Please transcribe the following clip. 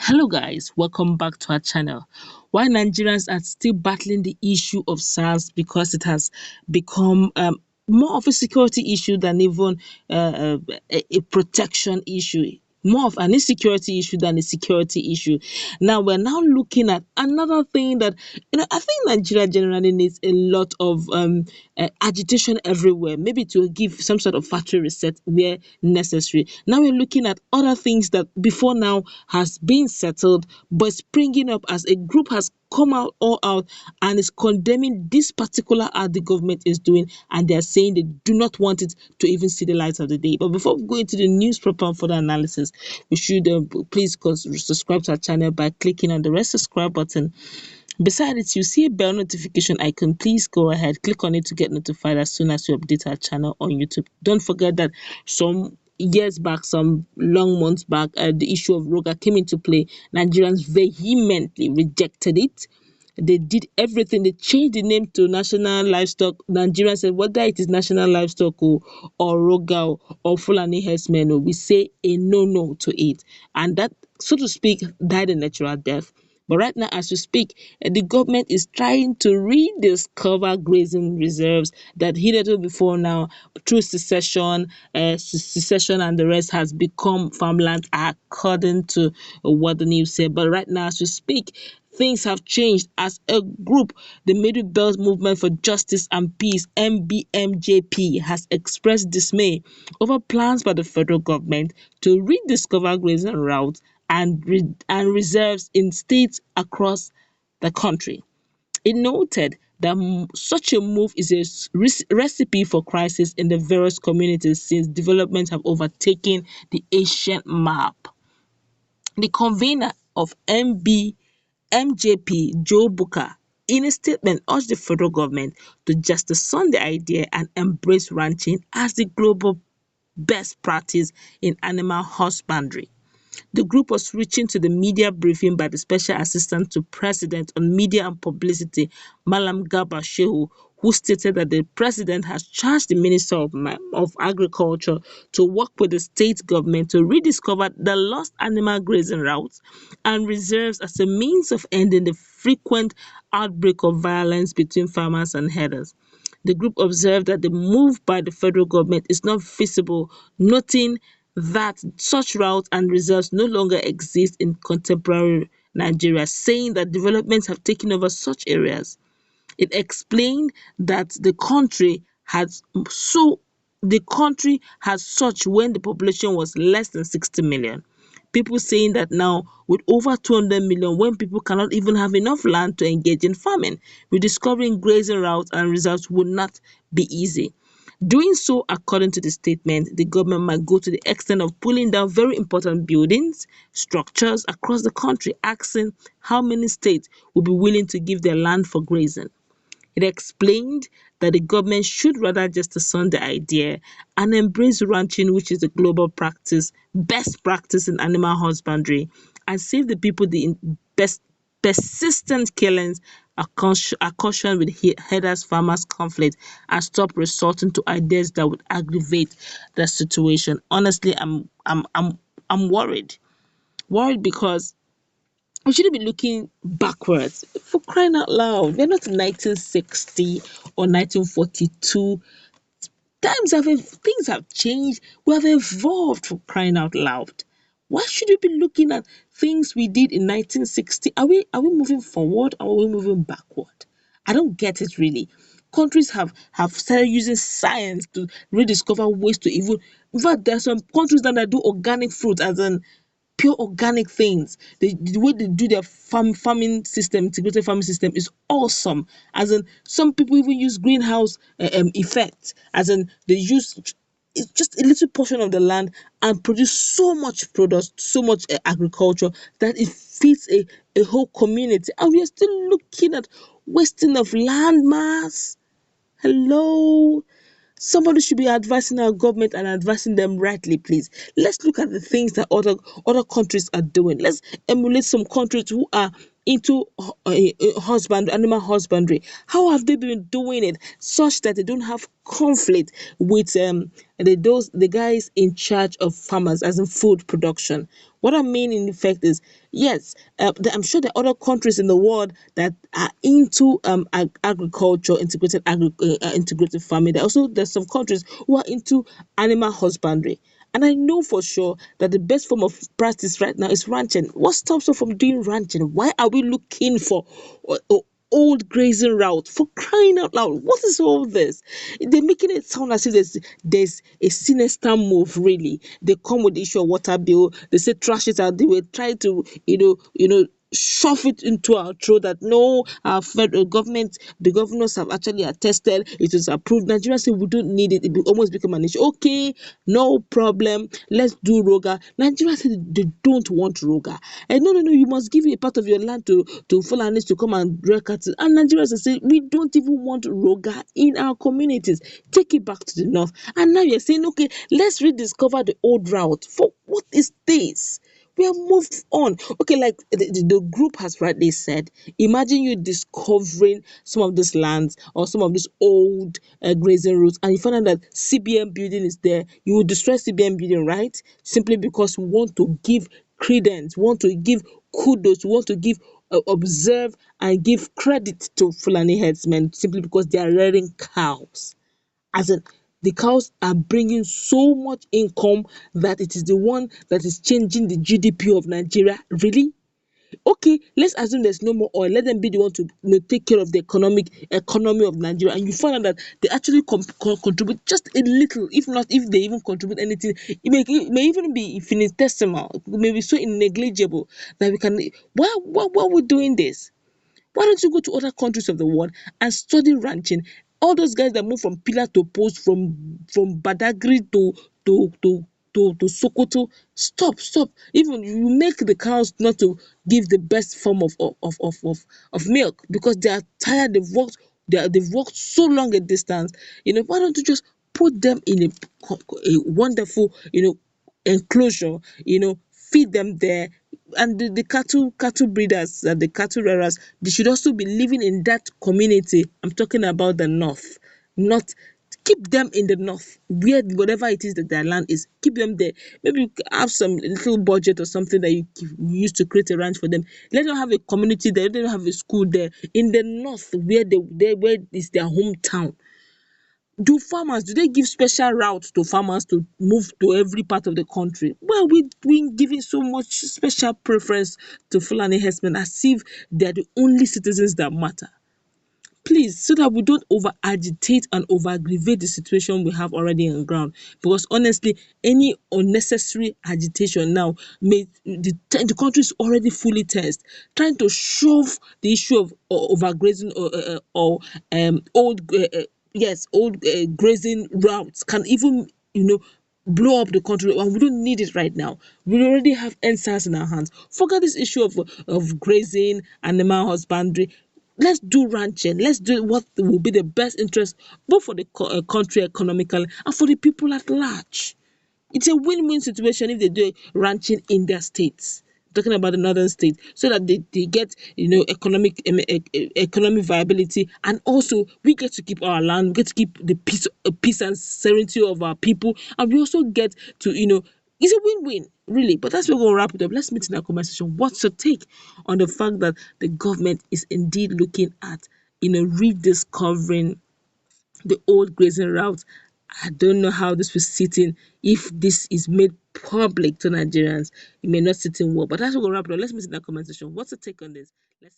Hello guys, welcome back to our channel. Why Nigerians are still battling the issue of SARS because it has become more of a security issue than even a protection issue. More of an insecurity issue than a security issue. Now we're now looking at another thing that I think Nigeria generally needs a lot of agitation everywhere. Maybe to give some sort of factory reset where necessary. Now we're looking at other things that before now has been settled, but springing up as a group has come out all out and is condemning this particular act the government is doing, and they are saying they do not want it to even see the light of the day. But before we go into the news proper and further analysis, we should please subscribe to our channel by clicking on the red subscribe button. Beside it, you see a bell notification icon. Please go ahead, click on it to get notified as soon as we update our channel on YouTube. Don't forget that some years back, some long months back, the issue of RUGA came into play. Nigerians vehemently rejected it. They did everything. They changed the name to National Livestock. Nigerians said whether it is National Livestock or RUGA or Fulani Herdsmen, we say a no to it. And that, so to speak, died a natural death. But right now, as we speak, the government is trying to rediscover grazing reserves that hitherto before now, through secession and the rest has become farmland according to what the news said. But right now, as we speak, things have changed. As a group, the Middle Belt Movement for Justice and Peace, MBMJP, has expressed dismay over plans by the federal government to rediscover grazing routes and reserves in states across the country. It noted that such a move is a recipe for crisis in the various communities since developments have overtaken the ancient map. The convener of MJP, Joe Booker, in a statement urged the federal government to jettison the idea and embrace ranching as the global best practice in animal husbandry. The group was reaching to the media briefing by the Special Assistant to President on Media and Publicity, Malam Garba Shehu, who stated that the president has charged the Minister of Agriculture to work with the state government to rediscover the lost animal grazing routes and reserves as a means of ending the frequent outbreak of violence between farmers and herders. The group observed that the move by the federal government is not feasible, noting that such routes and reserves no longer exist in contemporary Nigeria, saying that developments have taken over such areas. It explained that the country had such when the population was less than 60 million. People saying that now with over 200 million, when people cannot even have enough land to engage in farming, rediscovering grazing routes and reserves would not be easy. Doing so, according to the statement, the government might go to the extent of pulling down very important buildings, structures across the country, asking how many states will be willing to give their land for grazing. It explained that the government should rather jettison the idea and embrace ranching, which is a global practice, best practice in animal husbandry, and save the people the persistent killings are cautioned with herders farmers conflict and stop resorting to ideas that would aggravate the situation. Honestly, I'm worried because we shouldn't be looking backwards. For crying out loud, we're not in 1960 or 1942. Things have changed. We have evolved, for crying out loud. Why should we be looking at things we did in 1960? Are we moving forward or are we moving backward? I don't get it really. Countries have started using science to rediscover ways to even. In fact, there are some countries now that do organic fruit, as in pure organic things. The way they do their farming system, integrated farming system, is awesome. As in, some people even use greenhouse effect. As in, they use it's just a little portion of the land and produce so much produce, so much agriculture that it feeds a whole community. And we are still looking at wasting of land mass. Hello. Somebody should be advising our government and advising them rightly, please. Let's look at the things that other countries are doing. Let's emulate some countries who are into animal husbandry. How have they been doing it such that they don't have conflict with the guys in charge of farmers, as in food production? What I mean in effect is, yes, I'm sure there are other countries in the world that are into agriculture, integrated farming. There's some countries who are into animal husbandry. And I know for sure that the best form of practice right now is ranching. What stops us from doing ranching? Why are we looking for old grazing route? For crying out loud, what is all this? They're making it sound as if there's a sinister move, really. They come with the issue of water bill, they say trash it out, they will try to, shove it into our throat that no, our federal government, the governors have actually attested, it was approved. Nigeria say we don't need it. It will almost become an issue. Okay, no problem. Let's do RUGA. Nigeria said they don't want RUGA. And no, you must give a part of your land to Fulanis to come and wreck it. And Nigerians say we don't even want RUGA in our communities. Take it back to the north. And now you're saying, okay, let's rediscover the old route. For what is this? We have moved on. Okay, like the group has rightly said, imagine you discovering some of these lands or some of these old grazing routes, and you find out that CBN building is there. You will destroy CBN building, right? Simply because we want to give credence, want to give kudos, want to give observe and give credit to Fulani herdsmen simply because they are rearing cows. As in, the cows are bringing so much income that it is the one that is changing the GDP of Nigeria. Really? Okay, let's assume there's no more oil. Let them be the one to take care of the economy of Nigeria, and you find out that they actually contribute just a little, if not, if they even contribute anything, it may even be infinitesimal, it may be so negligible that we can. Why are we doing this? Why don't you go to other countries of the world and study ranching? All those guys that move from pillar to post, from Badagry to Sokoto, stop. Even you make the cows not to give the best form of milk because they are tired. They've walked so long a distance. Why don't you just put them in a wonderful enclosure, feed them there. And the cattle breeders and the cattle rearers, they should also be living in that community. I'm talking about the north, not keep them in the north, where whatever it is that their land is, keep them there. Maybe you have some little budget or something that you use to create a ranch for them. Let them have a community there, let them have a school there in the north, where is their hometown. Do they give special routes to farmers to move to every part of the country? Well, we giving so much special preference to Fulani herdsmen as if they're the only citizens that matter. Please, so that we don't over agitate and over aggravate the situation we have already on ground. Because honestly, any unnecessary agitation now the country is already fully tensed. Trying to shove the issue of overgrazing or old old grazing routes can even blow up the country, and we don't need it right now. We already have NSAS in our hands. Forget this issue of grazing, animal husbandry. Let's do ranching. Let's do what will be the best interest both for the country economically and for the people at large. It's a win-win situation if they do ranching in their states. Talking about the northern state, so that they get economic viability, and also we get to keep our land, we get to keep the peace and serenity of our people, and we also get to it's a win-win, really. But that's where we're gonna wrap it up. Let's meet in our conversation. What's your take on the fact that the government is indeed looking at rediscovering the old grazing route? I don't know how this will sit in if this is made public to Nigerians. It may not sit in well, but that's what we'll wrap it up. Let's meet in that comment section. What's your take on this? Let's